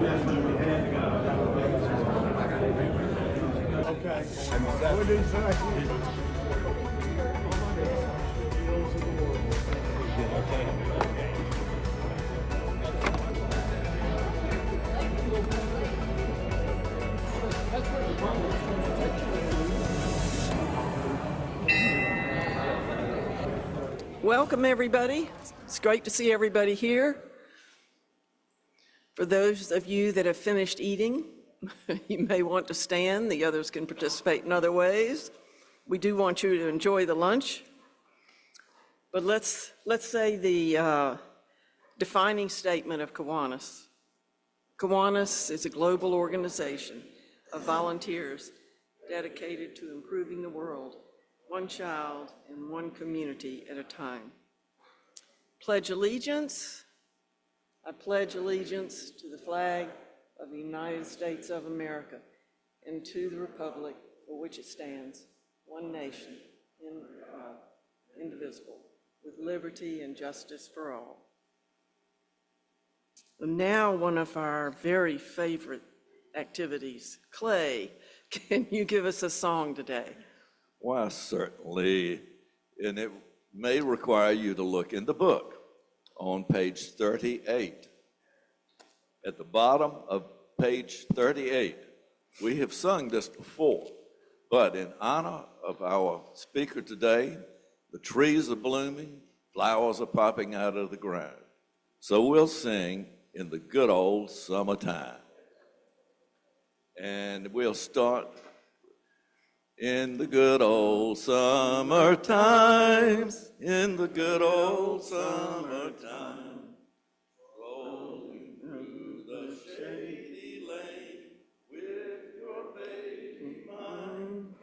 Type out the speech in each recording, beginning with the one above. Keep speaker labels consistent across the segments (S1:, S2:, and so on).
S1: Okay. What did he say?
S2: Welcome, everybody. It's great to see everybody here. For those of you that have finished eating, you may want to stand. The others can participate in other ways. We do want you to enjoy the lunch. But let's say the defining statement of Kiwanis. Kiwanis is a global organization of volunteers dedicated to improving the world, one child and one community at a time. Pledge allegiance. I pledge allegiance to the flag of the United States of America and to the republic for which it stands, one nation, indivisible, with liberty and justice for all. And now one of our very favorite activities. Clay, can you give us a song today?
S3: Why, certainly, and it may require you to look in the book on page 38. At the bottom of page 38, we have sung this before, but in honor of our speaker today, the trees are blooming, flowers are popping out of the ground. So we'll sing In the Good Old Summertime. And we'll start in the good old summertime, in the good old summertime, rolling through the shady lane with your baby mine.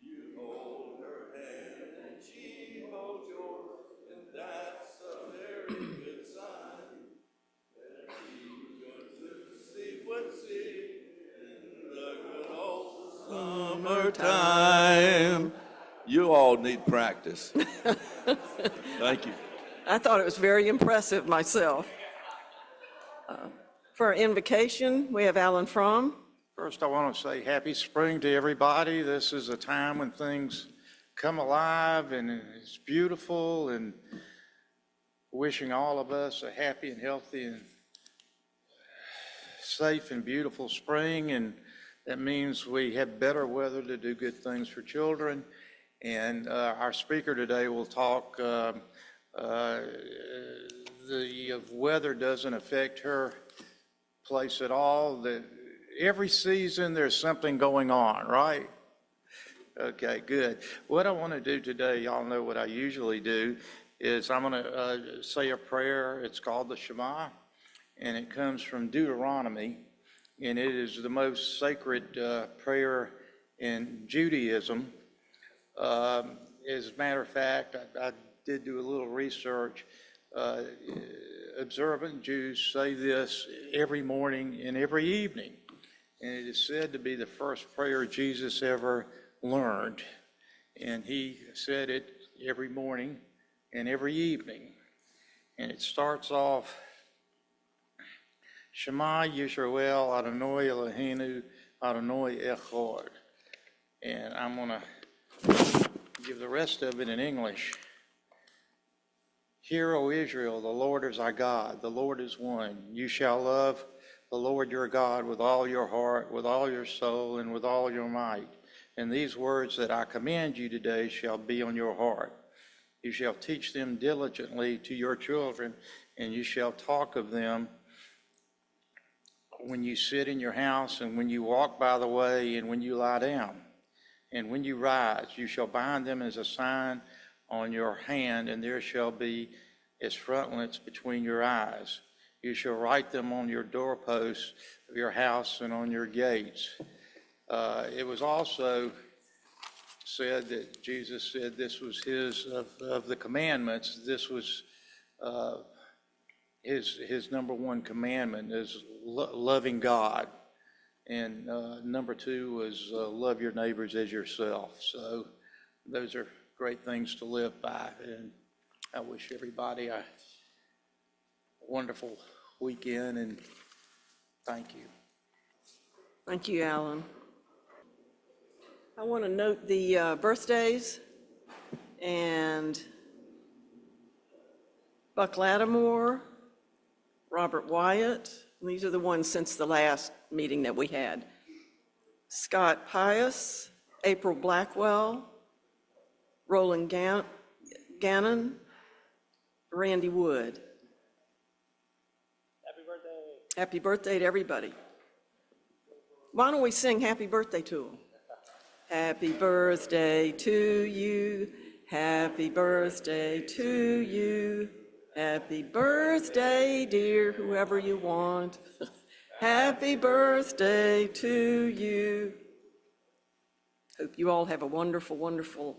S3: You hold her hand and she holds yours, and that's a very good sign. That she's going to see what's in the good old summertime. You all need practice. Thank you.
S2: I thought it was very impressive myself. For our invocation, we have Alan Fromm.
S1: First, I want to say happy spring to everybody. This is a time when things come alive and it's beautiful, and wishing all of us a happy and healthy and safe and beautiful spring. And that means we have better weather to do good things for children. And our speaker today will talk, the weather doesn't affect her place at all. Every season there's something going on, right? Okay, good. What I want to do today, y'all know what I usually do, is I'm going to say a prayer. It's called the Shema, and it comes from Deuteronomy. And it is the most sacred prayer in Judaism. As a matter of fact, I did do a little research. Observant Jews say this every morning and every evening. And it is said to be the first prayer Jesus ever learned. And he said it every morning and every evening. And it starts off, Shema Yisrael Adonai Eloheinu Adonai Echad. And I'm going to give the rest of it in English. Hear, O Israel, the Lord is our God, the Lord is one. You shall love the Lord your God with all your heart, with all your soul, and with all your might. And these words that I command you today shall be on your heart. You shall teach them diligently to your children, and you shall talk of them when you sit in your house, and when you walk by the way, and when you lie down. And when you rise, you shall bind them as a sign on your hand, and there shall be as frontlets between your eyes. You shall write them on your doorposts of your house and on your gates. It was also said that Jesus said this was his, of the commandments, this was his number one commandment is loving God. And number two was love your neighbors as yourself. So those are great things to live by. And I wish everybody a wonderful weekend. And Thank you.
S2: Thank you, Alan. I want to note the birthdays, and Buck Lattimore, Robert Wyatt, these are the ones since the last meeting that we had. Scott Pius, April Blackwell, Roland Gannon, Randy Wood.
S4: Happy birthday.
S2: Happy birthday to everybody. Why don't we sing happy birthday to them? Happy birthday to you. Happy birthday to you. Happy birthday, dear whoever you want. Happy birthday to you. Hope you all have a wonderful, wonderful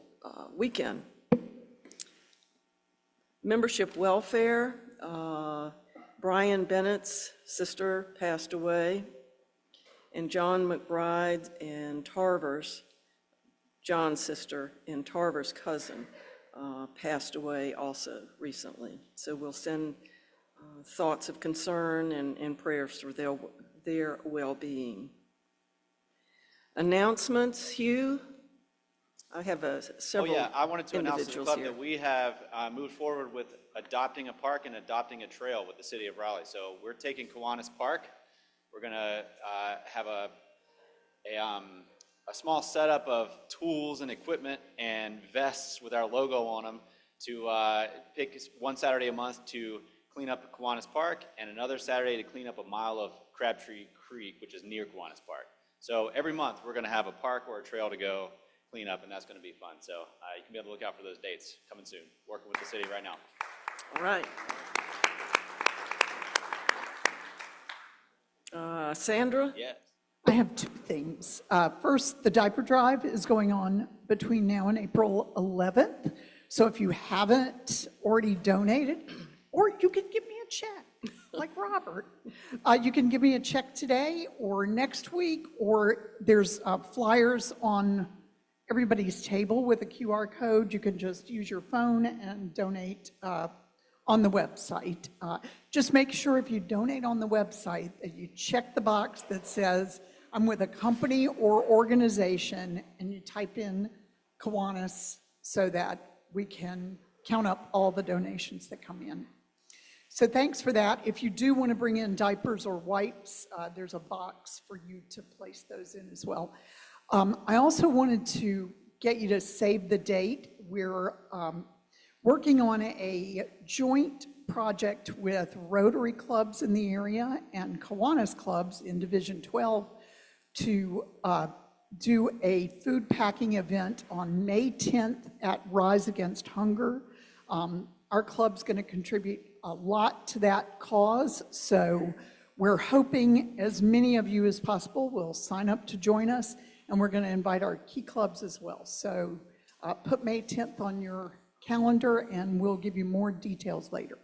S2: weekend. Membership welfare, Brian Bennett's sister passed away, and John McBride and Tarver's, John's sister and Tarver's cousin, passed away also recently. So we'll send thoughts of concern and prayers for their well-being. Announcements, Hugh? I have several
S4: Oh yeah, I wanted to announce to the
S2: individuals
S4: club
S2: here.
S4: that we have moved forward with adopting a park and adopting a trail with the city of Raleigh. So we're taking Kiwanis Park. We're gonna have a small setup of tools and equipment and vests with our logo on them to pick one Saturday a month to clean up Kiwanis Park and another Saturday to clean up a mile of Crabtree Creek, which is near Kiwanis Park. So every month we're gonna have a park or a trail to go clean up, and that's gonna be fun. So you can be on the lookout for those dates coming soon. Working with the city right now.
S2: All right. Sandra?
S4: Yes.
S5: I have two things. First, the diaper drive is going on between now and April 11th. So if you haven't already donated, or you can give me a check, like Robert. You can give me a check today or next week, or there's flyers on everybody's table with a QR code. You can just use your phone and donate on the website. Just make sure if you donate on the website that you check the box that says, I'm with a company or organization, and you type in Kiwanis so that we can count up all the donations that come in. So thanks for that. If you do want to bring in diapers or wipes, there's a box for you to place those in as well. I also wanted to get you to save the date. We're working on a joint project with Rotary clubs in the area and Kiwanis clubs in Division 12 to do a food packing event on May 10th at Rise Against Hunger. Our club's going to contribute a lot to that cause, so we're hoping as many of you as possible will sign up to join us, and we're going to invite our key clubs as well. So put May 10th on your calendar, and we'll give you more details later.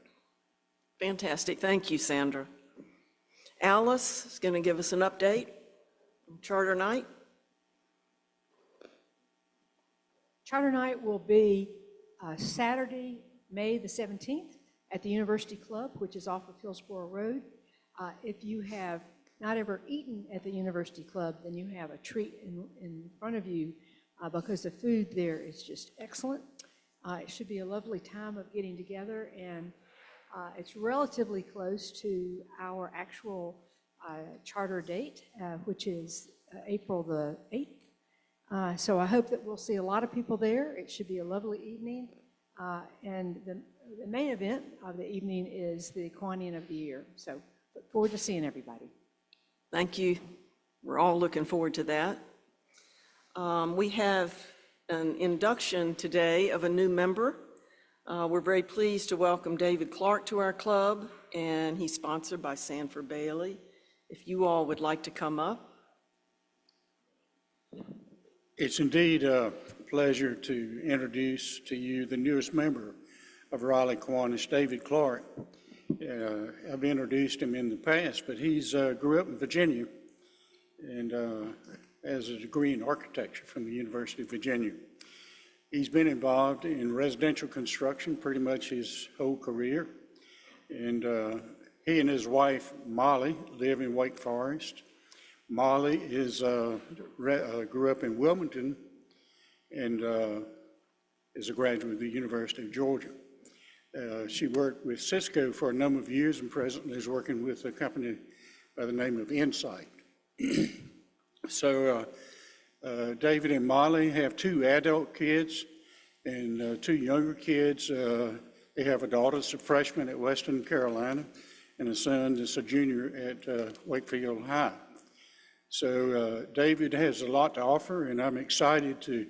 S2: Fantastic. Thank you, Sandra. Alice is going to give us an update on Charter Night.
S6: Charter Night will be Saturday, May the 17th at the University Club, which is off of Hillsborough Road. If you have not ever eaten at the University Club, then you have a treat in front of you because the food there is just excellent. It should be a lovely time of getting together, and it's relatively close to our actual charter date, which is April the 8th. So I hope that we'll see a lot of people there. It should be a lovely evening. And the main event of the evening is the Kiwanian of the Year. So look forward to seeing everybody.
S2: Thank you. We're all looking forward to that. We have an induction today of a new member. We're very pleased to welcome David Clark to our club, and he's sponsored by Sanford Bailey. If you all would like to come up.
S7: It's indeed a pleasure to introduce to you the newest member of Raleigh Kiwanis, David Clark. I've introduced him in the past, but he's grew up in Virginia and has a degree in architecture from the University of Virginia. He's been involved in residential construction pretty much his whole career, and He and his wife, Molly, live in Wake Forest. Molly grew up in Wilmington and is a graduate of the University of Georgia. She worked with Cisco for a number of years and presently is working with a company by the name of Insight. So David and Molly have 2 adult kids and 2 younger kids. They have a daughter that's a freshman at Western Carolina and a son that's a junior at Wakefield High. So David has a lot to offer, and I'm excited to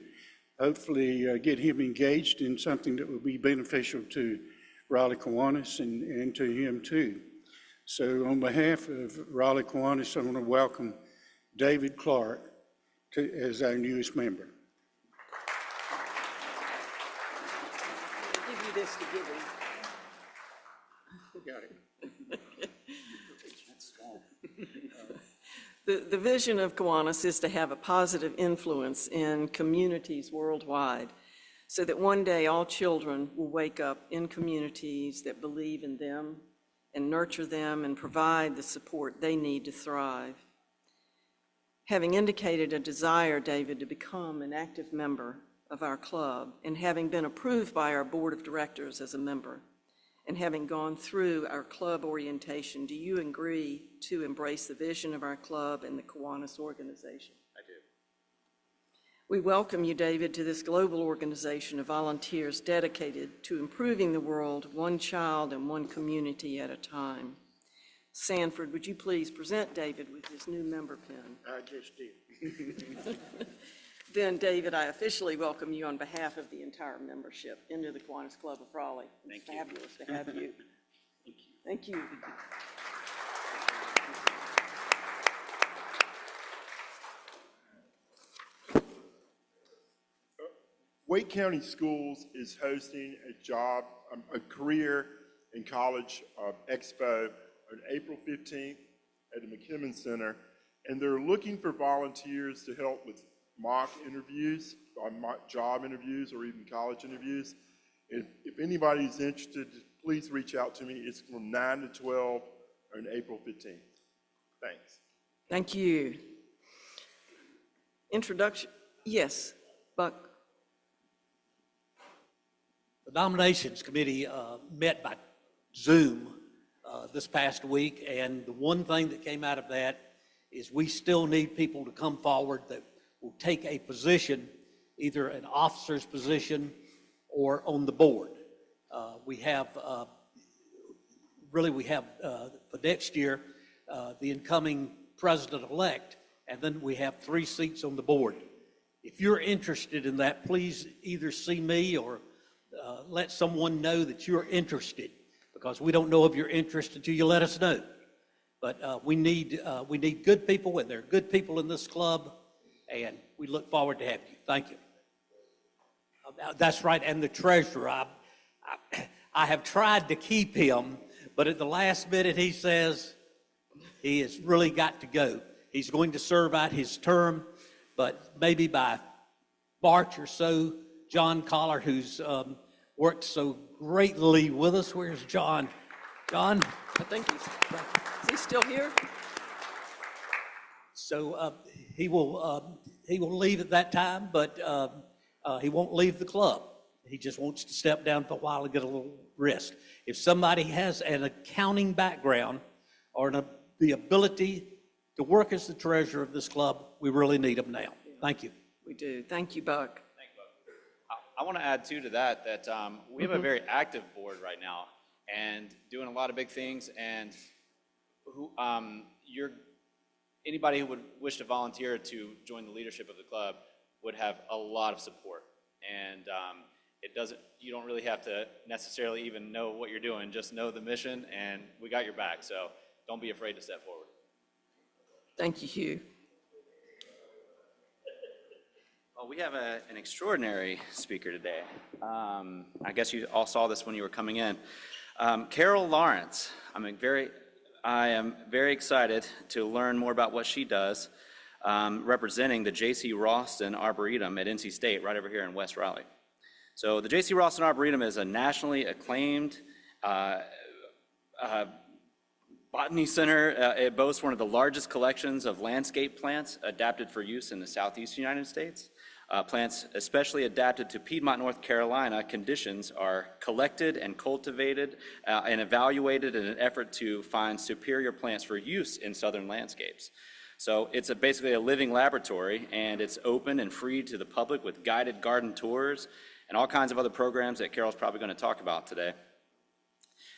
S7: hopefully get him engaged in something that will be beneficial to Raleigh Kiwanis and to him too. So on behalf of Raleigh Kiwanis, I want to welcome David Clark as our newest member.
S2: I'll give you this to give him.
S7: Got it.
S2: The vision of Kiwanis is to have a positive influence in communities worldwide so that one day all children will wake up in communities that believe in them and nurture them and provide the support they need to thrive. Having indicated a desire, David, to become an active member of our club and having been approved by our board of directors as a member, and having gone through our club orientation, do you agree to embrace the vision of our club and the Kiwanis organization?
S4: I do.
S2: We welcome you, David, to this global organization of volunteers dedicated to improving the world one child and one community at a time. Sanford, would you please present David with his new member pin?
S7: I just did.
S2: Then, David, I officially welcome you on behalf of the entire membership into the Kiwanis Club of Raleigh. It's fabulous to have you. Thank you.
S8: Wake County Schools is hosting a career and college expo on April 15th at the McKimmon Center, and they're looking for volunteers to help with mock interviews, mock job interviews, or even college interviews. If anybody's interested, please reach out to me. It's from 9 to 12 on April 15th. Thanks.
S2: Thank you. Introduction, yes, Buck.
S9: The nominations committee met by Zoom this past week, and the one thing that came out of that is we still need people to come forward that will take a position, either an officer's position or on the board. We have for next year, the incoming president-elect, and then we have 3 seats on the board. If you're interested in that, please either see me or let someone know that you're interested, because we don't know if you're interested until you let us know. But we need good people, and there are good people in this club, and we look forward to having you. Thank you. That's right, and the treasurer, I have tried to keep him, but at the last minute he says he has really got to go. He's going to serve out his term, but maybe by March or so, John Collar, who's worked so greatly with us. Where's John? John?
S2: I think is he still here?
S9: So he will leave at that time, but he won't leave the club. He just wants to step down for a while and get a little rest. If somebody has an accounting background or the ability to work as the treasurer of this club, we really need them now. Thank you.
S2: We do. Thank you, Buck.
S4: I want to add too to that we have a very active board right now and doing a lot of big things, and anybody who would wish to volunteer to join the leadership of the club would have a lot of support, and you don't really have to necessarily even know what you're doing, just know the mission, and we got your back, so don't be afraid to step forward.
S2: Thank you, Hugh.
S4: Well, we have an extraordinary speaker today. I guess you all saw this when you were coming in. Carol Lawrence. I am very excited to learn more about what she does, representing the JC Raulston Arboretum at NC State, right over here in West Raleigh. So the JC Raulston Arboretum is a nationally acclaimed Botany Center, it boasts one of the largest collections of landscape plants adapted for use in the southeastern United States. Plants especially adapted to Piedmont, North Carolina conditions are collected and cultivated and evaluated in an effort to find superior plants for use in southern landscapes. So it's basically a living laboratory, and it's open and free to the public with guided garden tours and all kinds of other programs that Carol's probably going to talk about today.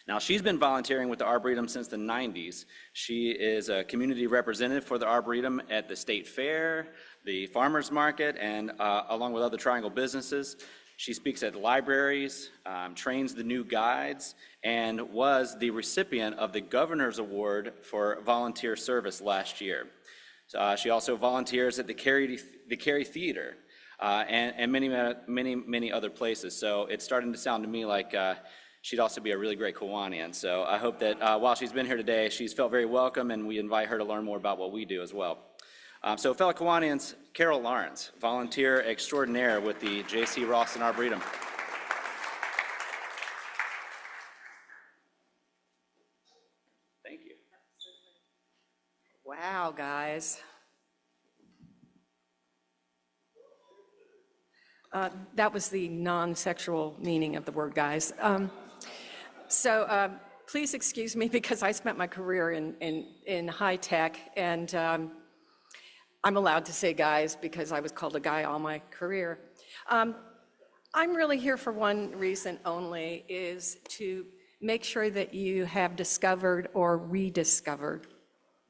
S4: Now, she's been volunteering with the Arboretum since the 90s. She is a community representative for the Arboretum at the State Fair, the Farmers Market, and along with other Triangle businesses. She speaks at libraries, trains the new guides, and was the recipient of the Governor's Award for volunteer service last year. She also volunteers at the Cary Theater and many other places. So it's starting to sound to me like she'd also be a really great Kiwanian. So I hope that while she's been here today, she's felt very welcome, and we invite her to learn more about what we do as well. So fellow Kiwanians, Carol Lawrence, volunteer extraordinaire with the JC Raulston Arboretum. Thank you.
S10: Wow, guys. That was the non-sexual meaning of the word guys. So please excuse me because I spent my career in high tech, and I'm allowed to say guys because I was called a guy all my career. I'm really here for one reason only, is to make sure that you have discovered or rediscovered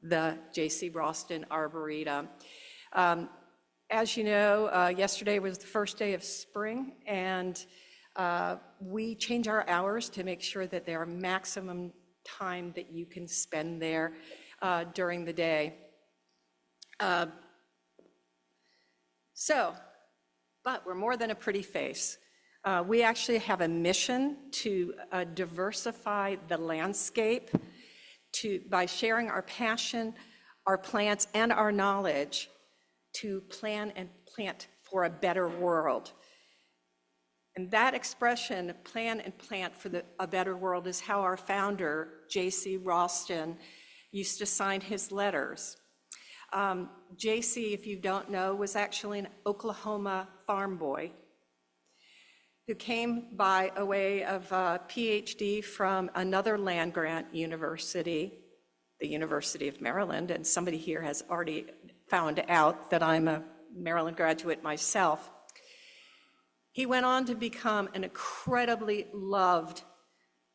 S10: the JC Raulston Arboretum. As you know, yesterday was the first day of spring, and we change our hours to make sure that there are maximum time that you can spend there during the day. But we're more than a pretty face. We actually have a mission to diversify the landscape by sharing our passion, our plants, and our knowledge to plan and plant for a better world. And that expression, plan and plant for a better world, is how our founder, JC Raulston, used to sign his letters. JC, if you don't know, was actually an Oklahoma farm boy who came by a way of a PhD from another land-grant university, the University of Maryland, and somebody here has already found out that I'm a Maryland graduate myself. He went on to become an incredibly loved,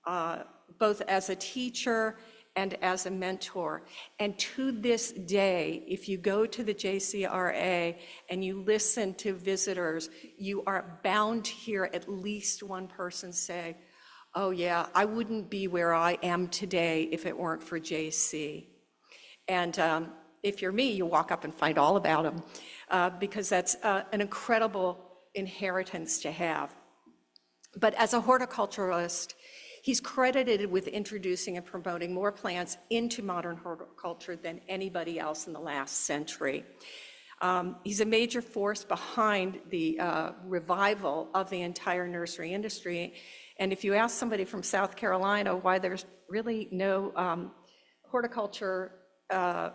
S10: both as a teacher and as a mentor. And to this day, if you go to the JCRA and you listen to visitors, you are bound to hear at least one person say, "Oh yeah, I wouldn't be where I am today if it weren't for JC." And if you're me, you walk up and find all about him, because that's an incredible inheritance to have. But as a horticulturalist, he's credited with introducing and promoting more plants into modern horticulture than anybody else in the last century. He's a major force behind the revival of the entire nursery industry. And if you ask somebody from South Carolina why there's really no horticulture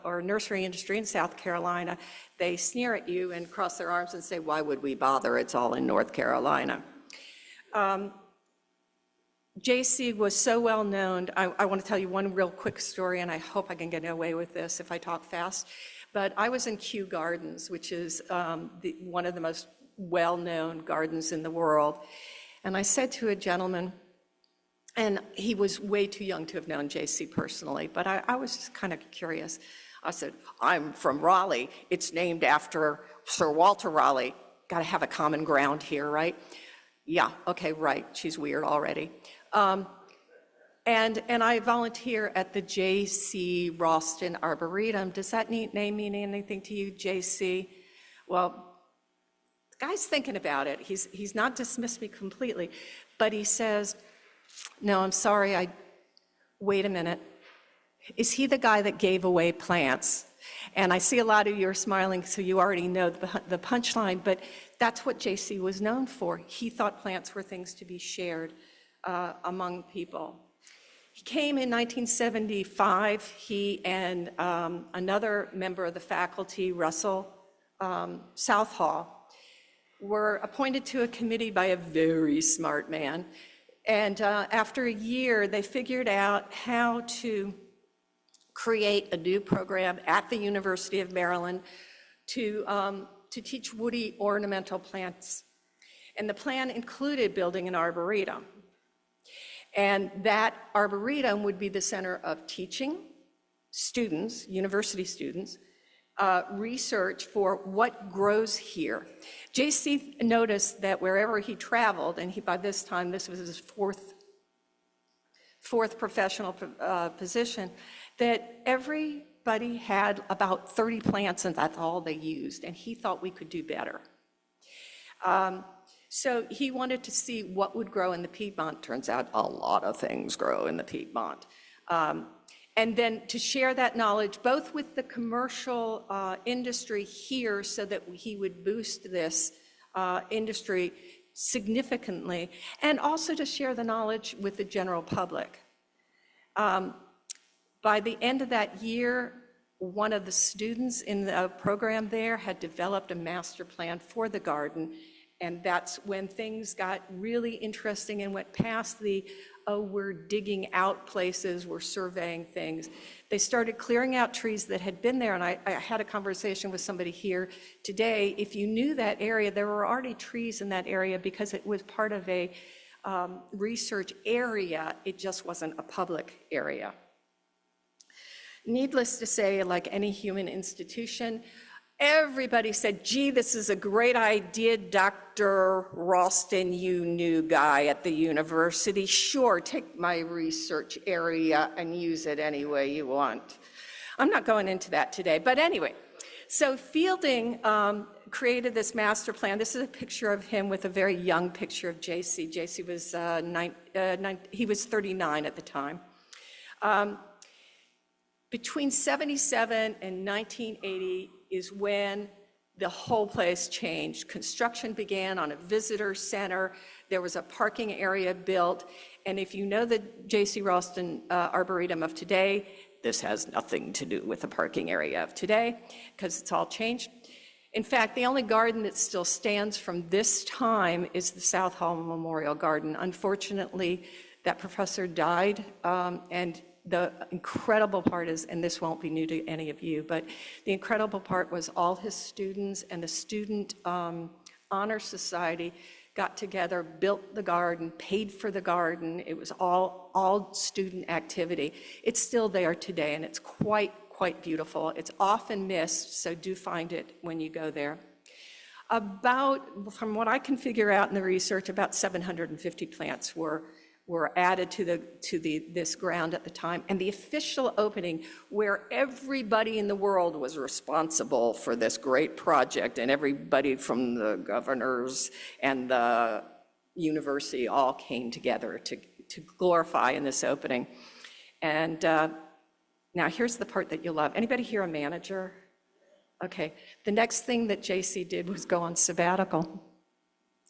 S10: or nursery industry in South Carolina, they sneer at you and cross their arms and say, "Why would we bother? It's all in North Carolina." JC was so well known. I want to tell you one real quick story, and I hope I can get away with this if I talk fast. But I was in Kew Gardens, which is one of the most well-known gardens in the world. And I said to a gentleman, and he was way too young to have known JC personally, but I was just kind of curious. I said, "I'm from Raleigh. It's named after Sir Walter Raleigh. Got to have a common ground here, right?" "Yeah, okay, right." She's weird already. And I volunteer at the JC Raulston Arboretum. Does that name mean anything to you, JC? Well, the guy's thinking about it. He's not dismissed me completely, but he says, "No, I'm sorry, wait a minute. Is he the guy that gave away plants?" And I see a lot of you are smiling, so you already know the punchline, but that's what JC was known for. He thought plants were things to be shared among people. He came in 1975. He and another member of the faculty, Russell Southall, were appointed to a committee by a very smart man. And after a year, they figured out how to create a new program at the University of Maryland to teach woody ornamental plants. And the plan included building an arboretum. And that arboretum would be the center of teaching students, university students, research for what grows here. JC noticed that wherever he traveled, and by this time, this was his fourth professional position, that everybody had about 30 plants and that's all they used, and he thought we could do better. So he wanted to see what would grow in the Piedmont. Turns out a lot of things grow in the Piedmont. And then to share that knowledge, both with the commercial industry here so that he would boost this industry significantly, and also to share the knowledge with the general public. By the end of that year, one of the students in the program there had developed a master plan for the garden, and that's when things got really interesting and went past the, oh, we're digging out places, we're surveying things. They started clearing out trees that had been there, and I had a conversation with somebody here today. If you knew that area, there were already trees in that area because it was part of a research area, it just wasn't a public area. Needless to say, like any human institution, everybody said, gee, this is a great idea, Dr. Raulston, you new guy at the university. Sure, take my research area and use it any way you want. I'm not going into that today, but anyway. So Fielding created this master plan. This is a picture of him with a very young picture of JC. JC was, he was 39 at the time. Between 77 and 1980 is when the whole place changed. Construction began on a visitor center. There was a parking area built. And if you know the JC Raulston Arboretum of today, this has nothing to do with the parking area of today because it's all changed. In fact, the only garden that still stands from this time is the South Hall Memorial Garden. Unfortunately, that professor died, and the incredible part is, and this won't be new to any of you, but the incredible part was all his students and the Student Honor Society got together, built the garden, paid for the garden. It was all student activity. It's still there today, and it's quite beautiful. It's often missed, so do find it when you go there. From what I can figure out in the research, about 750 plants were added to this ground at the time, and the official opening where everybody in the world was responsible for this great project, and everybody from the governors and the university all came together to glorify in this opening. And now here's the part that you'll love. Anybody here a manager? Okay, the next thing that JC did was go on sabbatical.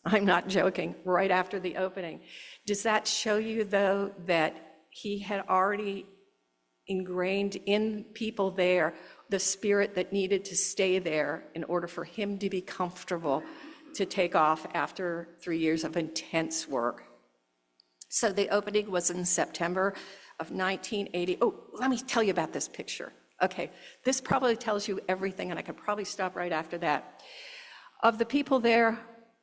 S10: I'm not joking, right after the opening. Does that show you, though, that he had already ingrained in people there the spirit that needed to stay there in order for him to be comfortable to take off after 3 years of intense work? So the opening was in September of 1980. Oh, let me tell you about this picture. Okay, this probably tells you everything, and I could probably stop right after that. Of the people there,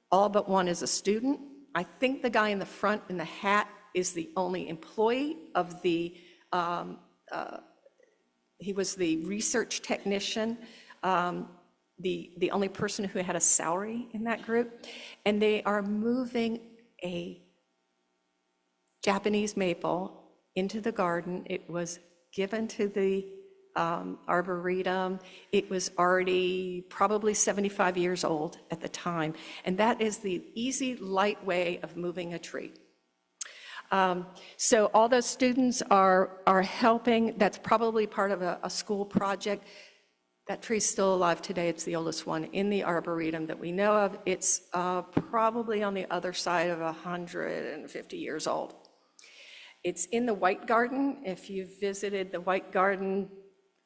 S10: all but one is a student. I think the guy in the front in the hat is the only employee of the, he was the research technician, the only person who had a salary in that group. And they are moving a Japanese maple into the garden. It was given to the Arboretum. It was already probably 75 years old at the time, and that is the easy, light way of moving a tree. So all those students are helping. That's probably part of a school project. That tree's still alive today. It's the oldest one in the Arboretum that we know of. It's probably on the other side of 150 years old. It's in the White Garden. If you visited the White Garden,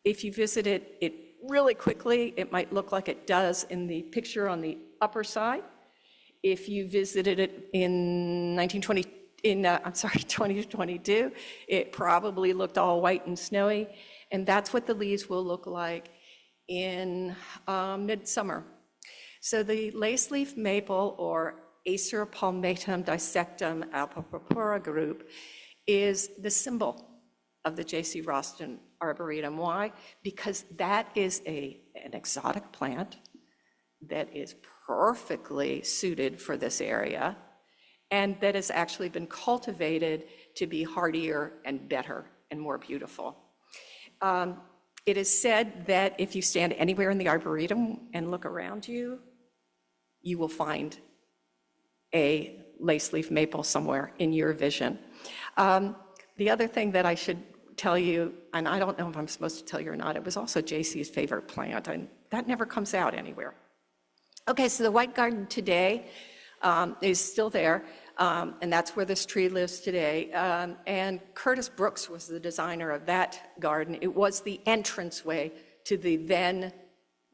S10: if you visit it really quickly, it might look like it does in the picture on the upper side. If you visited it in 2022, it probably looked all white and snowy, and that's what the leaves will look like in midsummer. So the lace leaf maple, or Acer palmatum dissectum albopurpura group, is the symbol of the JC Raulston Arboretum. Why? Because that is an exotic plant that is perfectly suited for this area, and that has actually been cultivated to be hardier and better and more beautiful. It is said that if you stand anywhere in the Arboretum and look around you, you will find a lace leaf maple somewhere in your vision. The other thing that I should tell you, and I don't know if I'm supposed to tell you or not, it was also JC's favorite plant, and that never comes out anywhere. Okay, so the White Garden today is still there, and that's where this tree lives today. And Curtis Brooks was the designer of that garden. It was the entranceway to the then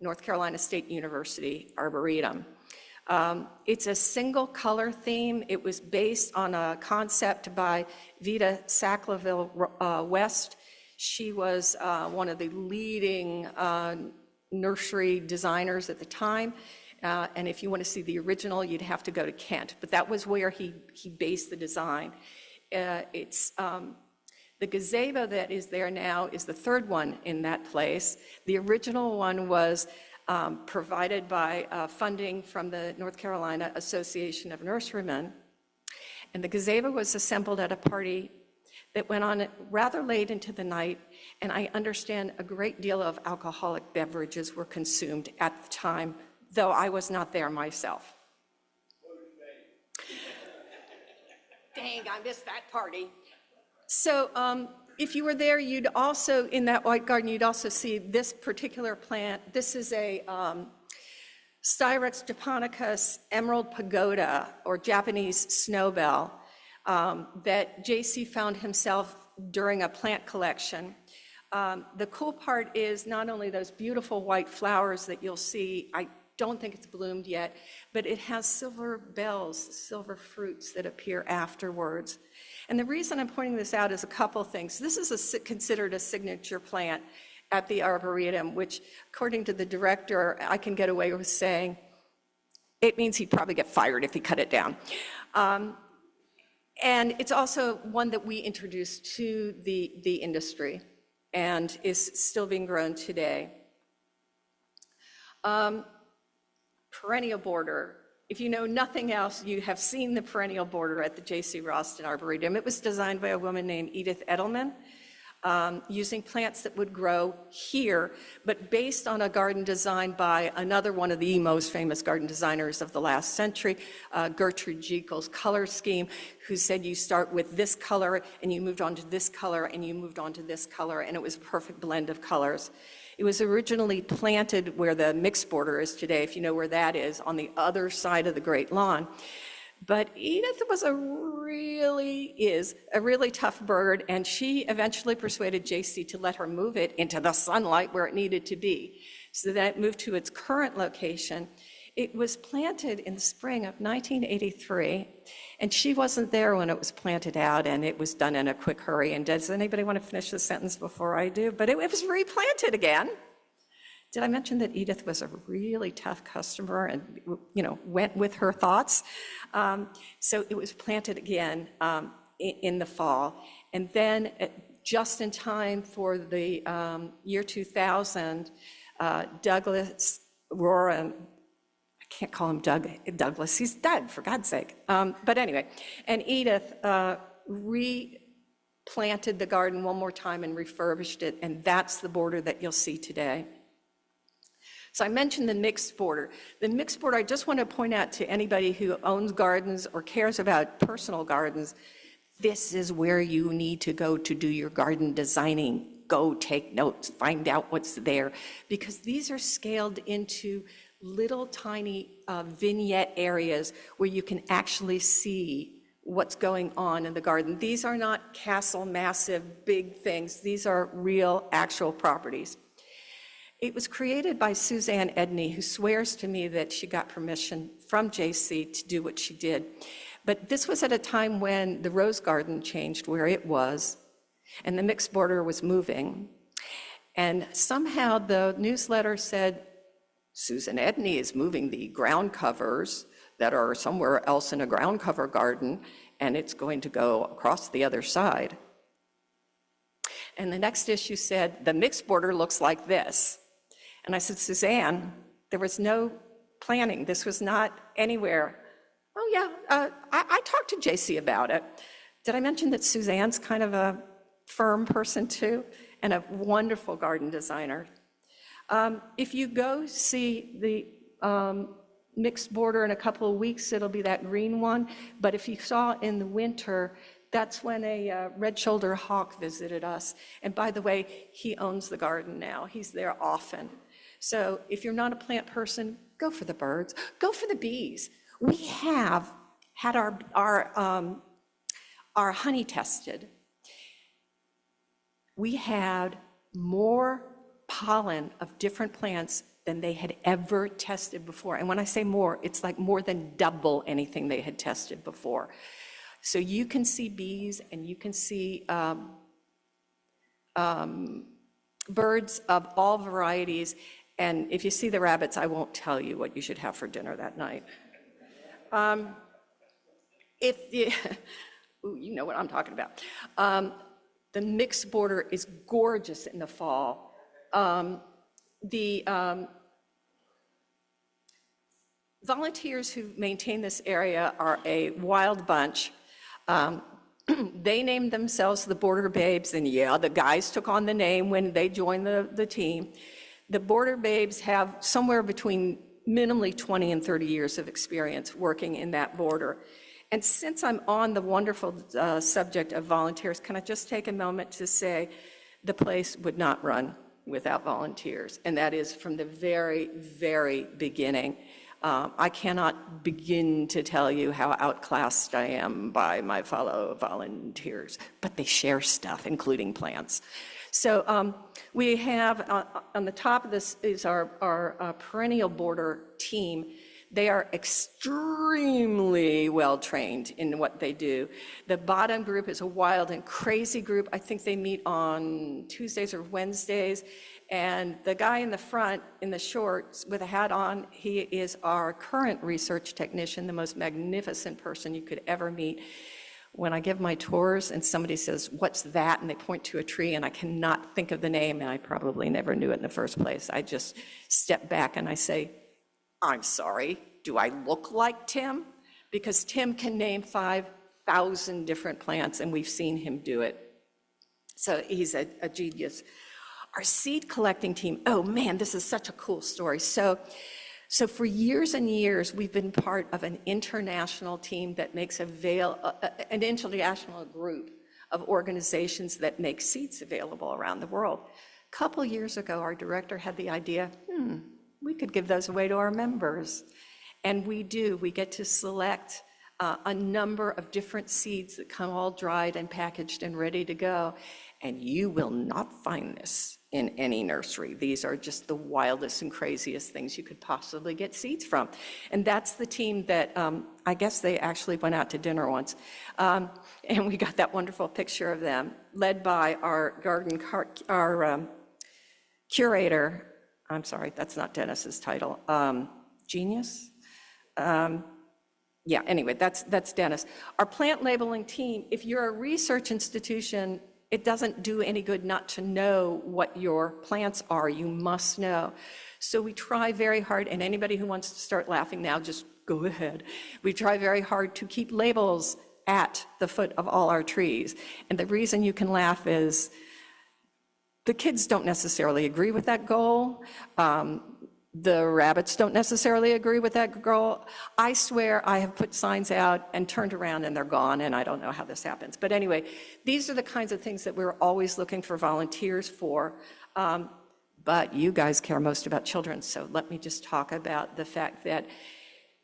S10: North Carolina State University Arboretum. It's a single color theme. It was based on a concept by Vita Sacklaville West. She was one of the leading nursery designers at the time. And if you want to see the original, you'd have to go to Kent. But that was where he based the design. It's the gazebo that is there now is the third one in that place. The original one was provided by funding from the North Carolina Association of Nurserymen. And the gazebo was assembled at a party that went on rather late into the night, and I understand a great deal of alcoholic beverages were consumed at the time, though I was not there myself. Dang, I missed that party. So if you were there, you'd also, in that White Garden, you'd also see this particular plant. This is a Styrex japonicus emerald pagoda, or Japanese snowbell, that JC found himself during a plant collection. The cool part is not only those beautiful white flowers that you'll see, I don't think it's bloomed yet, but it has silver bells, silver fruits that appear afterwards. And the reason I'm pointing this out is a couple things. This is considered a signature plant at the Arboretum, which, according to the director, I can get away with saying, it means he'd probably get fired if he cut it down. And it's also one that we introduced to the industry and is still being grown today. Perennial border. If you know nothing else, you have seen the perennial border at the JC Raulston Arboretum. It was designed by a woman named Edith Edelman, using plants that would grow here, but based on a garden designed by another one of the most famous garden designers of the last century, Gertrude Jekyll's color scheme, who said you start with this color, and you moved on to this color, and you moved on to this color, and it was a perfect blend of colors. It was originally planted where the mixed border is today, if you know where that is, on the other side of the Great Lawn. But Edith was a really tough bird, and she eventually persuaded JC to let her move it into the sunlight where it needed to be, so that it moved to its current location. It was planted in the spring of 1983, and she wasn't there when it was planted out, and it was done in a quick hurry. And does anybody want to finish the sentence before I do? But it was replanted again. Did I mention that Edith was a really tough customer and, went with her thoughts? So it was planted again in the fall. And then just in time for the year 2000, Douglas Roran, I can't call him Douglas, he's Doug, for God's sake. But anyway, and Edith replanted the garden one more time and refurbished it, and that's the border that you'll see today. So I mentioned the mixed border. The mixed border, I just want to point out to anybody who owns gardens or cares about personal gardens, this is where you need to go to do your garden designing. Go take notes, find out what's there, because these are scaled into little tiny vignette areas where you can actually see what's going on in the garden. These are not castle massive big things. These are real, actual properties. It was created by Suzanne Edney, who swears to me that she got permission from JC to do what she did. But this was at a time when the Rose Garden changed where it was, and the mixed border was moving. And somehow the newsletter said, Susan Edney is moving the ground covers that are somewhere else in a ground cover garden, and it's going to go across the other side. And the next issue said, the mixed border looks like this. And I said, Suzanne, there was no planning. This was not anywhere. Oh yeah, I talked to JC about it. Did I mention that Suzanne's kind of a firm person too, and a wonderful garden designer? If you go see the mixed border in a couple of weeks, it'll be that green one. But if you saw in the winter, that's when a red-shouldered hawk visited us. And by the way, he owns the garden now. He's there often. So if you're not a plant person, go for the birds, go for the bees. We have had our honey tested. We had more pollen of different plants than they had ever tested before. And when I say more, it's like more than double anything they had tested before. So you can see bees and you can see birds of all varieties. And if you see the rabbits, I won't tell you what you should have for dinner that night. You know what I'm talking about. The mixed border is gorgeous in the fall. The volunteers who maintain this area are a wild bunch. They named themselves the Border Babes, and yeah, the guys took on the name when they joined the team. The Border Babes have somewhere between minimally 20 and 30 years of experience working in that border. And since I'm on the wonderful subject of volunteers, can I just take a moment to say the place would not run without volunteers, and that is from the very, very beginning. I cannot begin to tell you how outclassed I am by my fellow volunteers, but they share stuff, including plants. So we have, on the top of this is our perennial border team. They are extremely well-trained in what they do. The bottom group is a wild and crazy group. I think they meet on Tuesdays or Wednesdays. And the guy in the front, in the shorts, with a hat on, he is our current research technician, the most magnificent person you could ever meet. When I give my tours and somebody says, "What's that?" and they point to a tree and I cannot think of the name, and I probably never knew it in the first place, I just step back and I say, "I'm sorry, do I look like Tim?" Because Tim can name 5,000 different plants, and we've seen him do it. So he's a genius. Our seed collecting team, oh man, this is such a cool story. So for years and years, we've been part of an international team that makes an international group of organizations that make seeds available around the world. A couple years ago, our director had the idea, we could give those away to our members. And we do. We get to select a number of different seeds that come all dried and packaged and ready to go. And you will not find this in any nursery. These are just the wildest and craziest things you could possibly get seeds from. And that's the team that, I guess they actually went out to dinner once. And we got that wonderful picture of them, led by our curator. I'm sorry, that's not Dennis's title. Genius? Yeah, anyway, that's Dennis. Our plant labeling team, if you're a research institution, it doesn't do any good not to know what your plants are. You must know. So we try very hard, and anybody who wants to start laughing now, just go ahead. We try very hard to keep labels at the foot of all our trees. And the reason you can laugh is the kids don't necessarily agree with that goal. The rabbits don't necessarily agree with that goal. I swear I have put signs out and turned around and they're gone, and I don't know how this happens. But anyway, these are the kinds of things that we're always looking for volunteers for. But you guys care most about children, so let me just talk about the fact that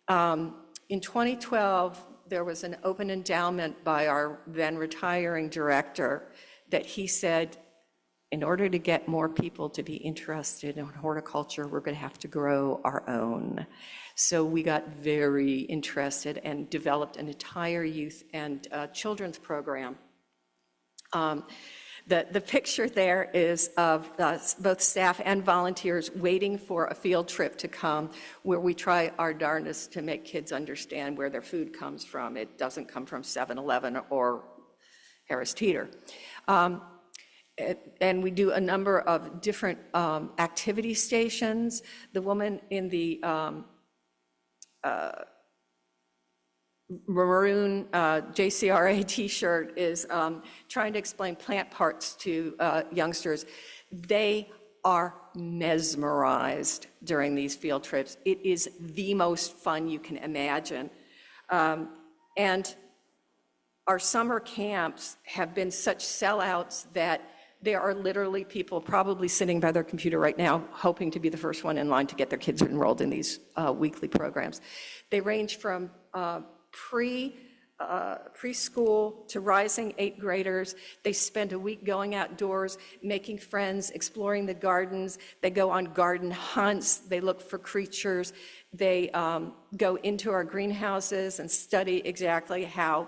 S10: in 2012, there was an open endowment by our then retiring director that he said, in order to get more people to be interested in horticulture, we're going to have to grow our own. So we got very interested and developed an entire youth and children's program. The picture there is of both staff and volunteers waiting for a field trip to come where we try our darndest to make kids understand where their food comes from. It doesn't come from 7-Eleven or Harris Teeter. And we do a number of different activity stations. The woman in the maroon JCRA t-shirt is trying to explain plant parts to youngsters. They are mesmerized during these field trips. It is the most fun you can imagine. And our summer camps have been such sellouts that there are literally people probably sitting by their computer right now hoping to be the first one in line to get their kids enrolled in these weekly programs. They range from preschool to rising 8th graders. They spend a week going outdoors, making friends, exploring the gardens. They go on garden hunts. They look for creatures. They go into our greenhouses and study exactly how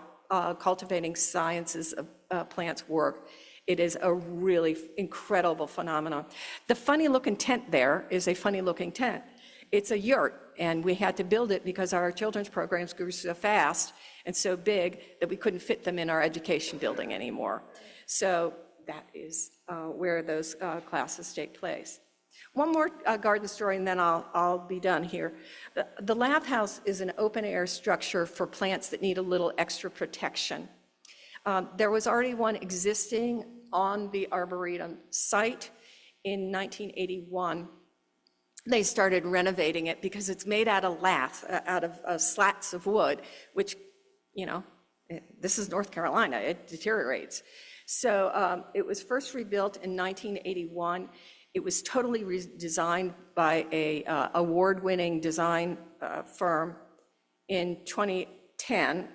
S10: cultivating sciences of plants work. It is a really incredible phenomenon. The funny-looking tent there is a funny-looking tent. It's a yurt, and we had to build it because our children's programs grew so fast and so big that we couldn't fit them in our education building anymore. So that is where those classes take place. One more garden story, and then I'll be done here. The Lath House is an open-air structure for plants that need a little extra protection. There was already one existing on the Arboretum site in 1981. They started renovating it because it's made out of lath, out of slats of wood, which, you know, this is North Carolina, it deteriorates. So it was first rebuilt in 1981. It was totally redesigned by a award-winning design firm in 2010.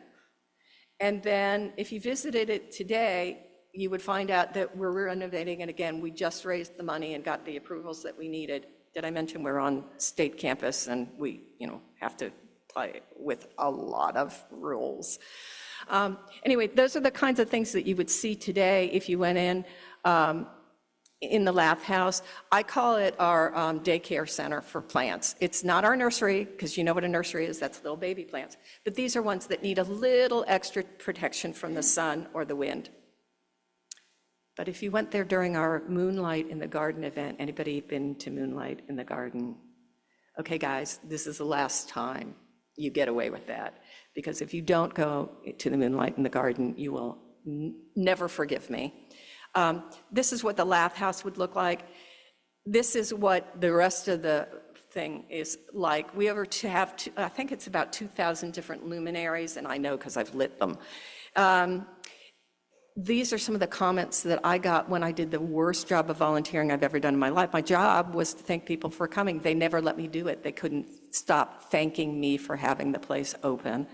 S10: And then if you visited it today, you would find out that we're renovating it again. We just raised the money and got the approvals that we needed. Did I mention we're on state campus and we, have to play with a lot of rules? Anyway, those are the kinds of things that you would see today if you went in the Lath House. I call it our daycare center for plants. It's not our nursery, because you know what a nursery is, that's little baby plants. But these are ones that need a little extra protection from the sun or the wind. But if you went there during our Moonlight in the Garden event, anybody been to Moonlight in the Garden? Okay, guys, this is the last time you get away with that. Because if you don't go to the Moonlight in the Garden, you will never forgive me. This is what the Lath House would look like. This is what the rest of the thing is like. We have, I think it's about 2,000 different luminaries, and I know because I've lit them. These are some of the comments that I got when I did the worst job of volunteering I've ever done in my life. My job was to thank people for coming. They never let me do it. They couldn't stop thanking me for having the place open.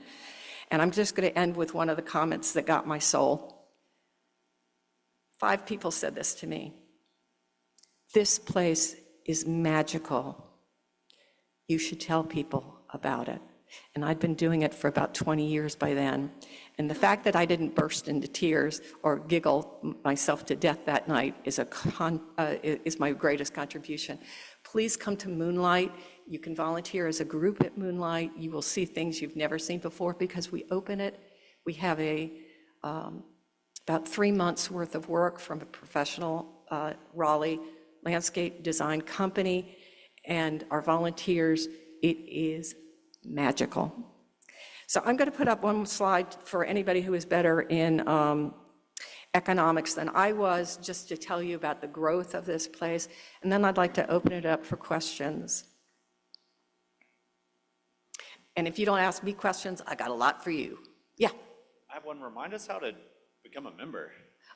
S10: And I'm just going to end with one of the comments that got my soul. 5 people said this to me. This place is magical. You should tell people about it. And I'd been doing it for about 20 years by then. And the fact that I didn't burst into tears or giggle myself to death that night is my greatest contribution. Please come to Moonlight. You can volunteer as a group at Moonlight. You will see things you've never seen before because we open it. We have about 3 months worth of work from a professional Raleigh landscape design company, and our volunteers, it is magical. So I'm going to put up one slide for anybody who is better in economics than I was, just to tell you about the growth of this place, and then I'd like to open it up for questions. And if you don't ask me questions, I got a lot for you. Yeah?
S4: I have one. Remind us how to become a member.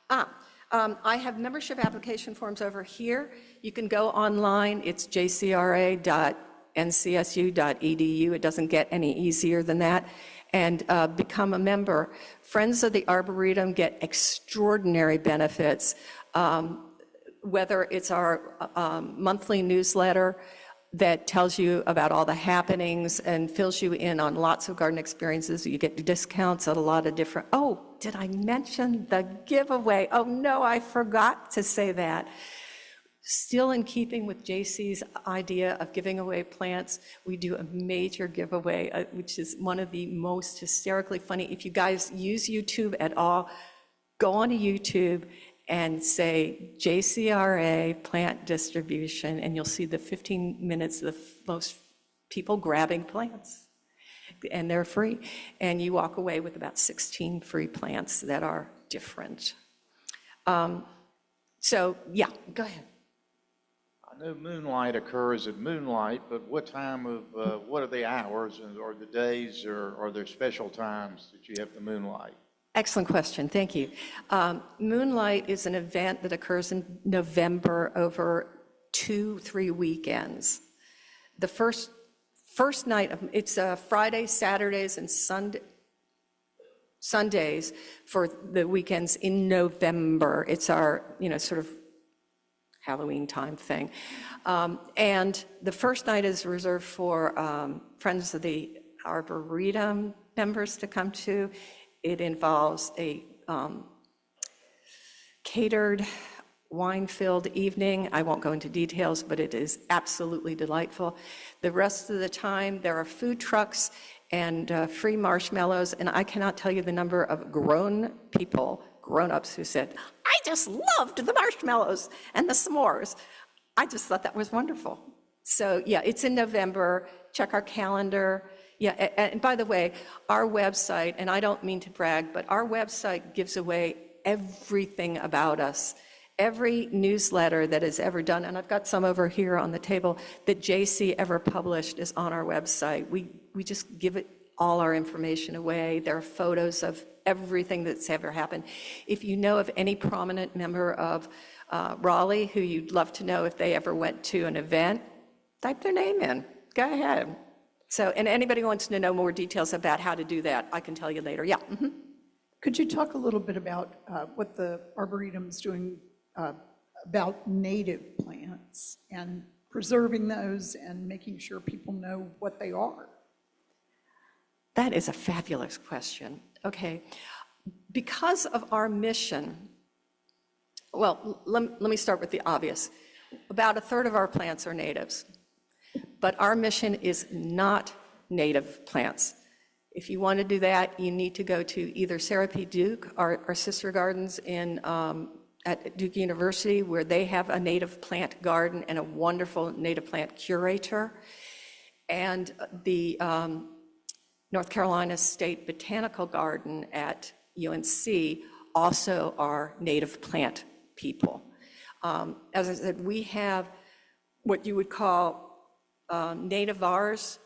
S10: I have membership application forms over here. You can go online. It's jcra.ncsu.edu. It doesn't get any easier than that. and become a member. Friends of the Arboretum get extraordinary benefits, whether it's our monthly newsletter that tells you about all the happenings and fills you in on lots of garden experiences. You get discounts at a lot of different, oh, did I mention the giveaway? Oh no, I forgot to say that. Still in keeping with JC's idea of giving away plants, we do a major giveaway, which is one of the most hysterically funny. If you guys use YouTube at all, go onto YouTube and say JCRA plant distribution, and you'll see the 15 minutes of most people grabbing plants. And they're free. And you walk away with about 16 free plants that are different. So, yeah, go ahead.
S1: I know moonlight occurs at moonlight, but what time of, what are the hours or the days, or are there special times that you have the moonlight?
S10: Excellent question, thank you. Moonlight is an event that occurs in November over 2-3 weekends. The first night of, it's Friday, Saturdays, and Sundays for the weekends in November. It's our, sort of Halloween time thing. And the first night is reserved for Friends of the Arboretum members to come to. It involves a catered, wine-filled evening. I won't go into details, but it is absolutely delightful. The rest of the time, there are food trucks and free marshmallows, and I cannot tell you the number of grown people, grown-ups, who said, I just loved the marshmallows and the s'mores. I just thought that was wonderful. So yeah, it's in November. Check our calendar. Yeah, and by the way, our website, and I don't mean to brag, but our website gives away everything about us. Every newsletter that is ever done, and I've got some over here on the table, that JC ever published is on our website. We just give it all our information away. There are photos of everything that's ever happened. If you know of any prominent member of Raleigh who you'd love to know if they ever went to an event, type their name in. Go ahead. So, and anybody who wants to know more details about how to do that, I can tell you later. Yeah. Mm-hmm.
S5: Could you talk a little bit about what the Arboretum's doing about native plants and preserving those and making sure people know what they are?
S10: That is a fabulous question. Okay. Because of our mission, well, let me start with the obvious. About a third of our plants are natives. But our mission is not native plants. If you want to do that, you need to go to either Sarah P. Duke, our sister gardens at Duke University, where they have a native plant garden and a wonderful native plant curator, and the North Carolina State Botanical Garden at UNC also are native plant people. As I said, we have what you would call nativars,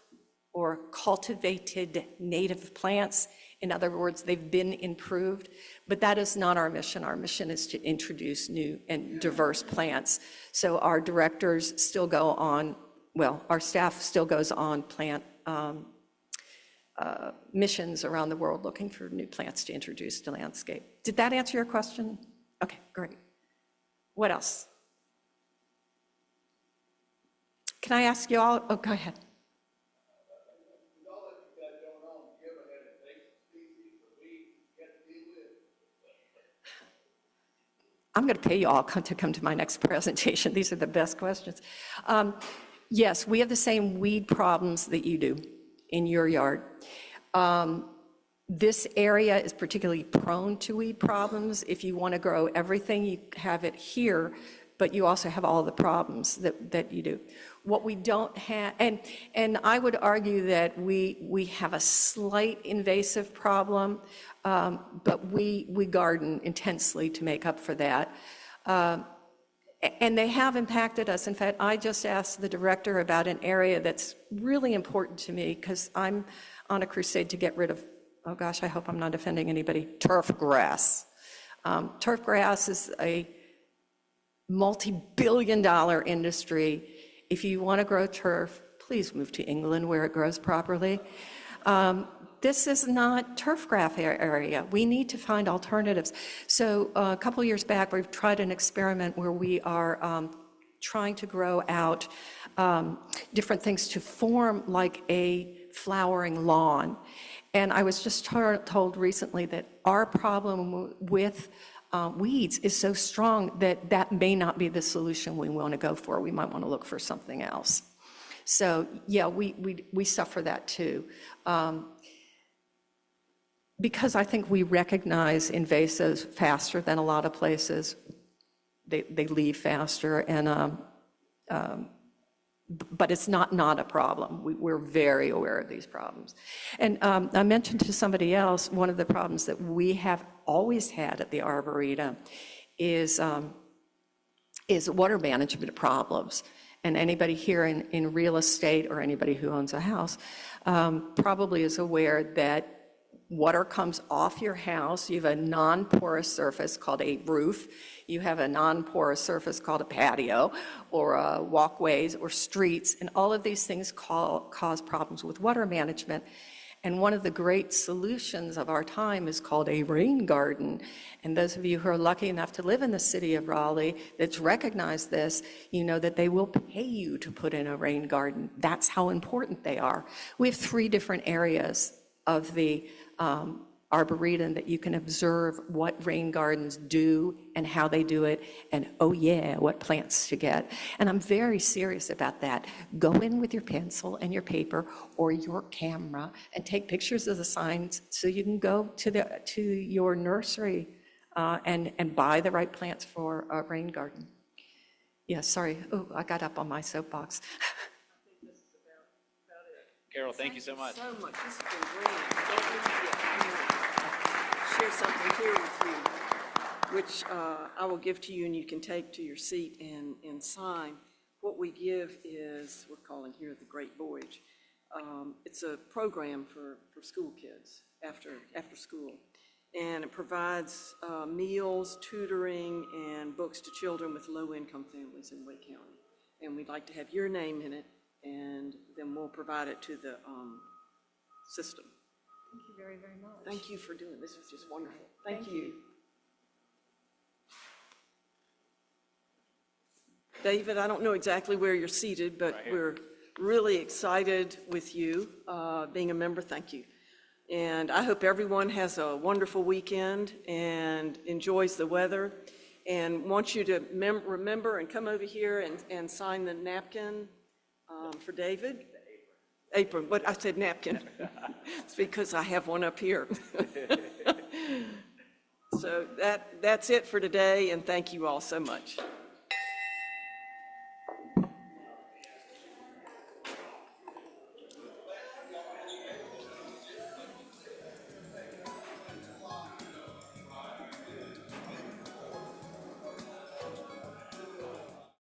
S10: or cultivated native plants. In other words, they've been improved, but that is not our mission. Our mission is to introduce new and diverse plants. So our directors still go on, well, our staff still goes on plant missions around the world looking for new plants to introduce to landscape. Did that answer your question? Okay, great. What else? Can I ask you all? Oh, go ahead. I'm going to pay you all to come to my next presentation. These are the best questions. Yes, we have the same weed problems that you do in your yard. This area is particularly prone to weed problems. If you want to grow everything, you have it here, but you also have all the problems that you do. What we don't have, and I would argue that we have a slight invasive problem, but we garden intensely to make up for that. And they have impacted us. In fact, I just asked the director about an area that's really important to me, because I'm on a crusade to get rid of, oh gosh, I hope I'm not offending anybody, turf grass. Turf grass is a multi-billion-dollar industry. If you want to grow turf, please move to England where it grows properly. this is not turf grass area. We need to find alternatives. So a couple years back, we've tried an experiment where we are trying to grow out different things to form like a flowering lawn. And I was just told recently that our problem with weeds is so strong that that may not be the solution we want to go for. We might want to look for something else. So yeah, we suffer that too. Because I think we recognize invasives faster than a lot of places. They leave faster, and but it's not a problem. We're very aware of these problems. And I mentioned to somebody else, one of the problems that we have always had at the Arboretum is water management problems. And anybody here in real estate or anybody who owns a house probably is aware that water comes off your house. You have a non-porous surface called a roof. You have a non-porous surface called a patio, or walkways or streets, and all of these things cause problems with water management. And one of the great solutions of our time is called a rain garden. And those of you who are lucky enough to live in the city of Raleigh that's recognized this, you know that they will pay you to put in a rain garden. That's how important they are. We have 3 different areas of the Arboretum that you can observe what rain gardens do and how they do it, and oh yeah, what plants to get. And I'm very serious about that. Go in with your pencil and your paper or your camera and take pictures of the signs so you can go to your nursery and buy the right plants for a rain garden. Yeah, sorry. Oh, I got up on my soapbox.
S4: Carol, thank you so much.
S2: So much. This has been great. Don't forget, I'm going to share something here with you, which I will give to you and you can take to your seat and sign. What we give is, we're calling here the Great Voyage. It's a program for school kids after school. And it provides meals, tutoring, and books to children with low-income families in Wake County. And we'd like to have your name in it, and then we'll provide it to the system.
S10: Thank you very, very much.
S2: Thank you for doing this. This was just wonderful. Thank you. David, I don't know exactly where you're seated, but we're really excited with you being a member. Thank you. And I hope everyone has a wonderful weekend and enjoys the weather. And want you to remember and come over here and sign the napkin for David. Apron, but I said napkin. It's because I have one up here. So that's it for today, and thank you all so much.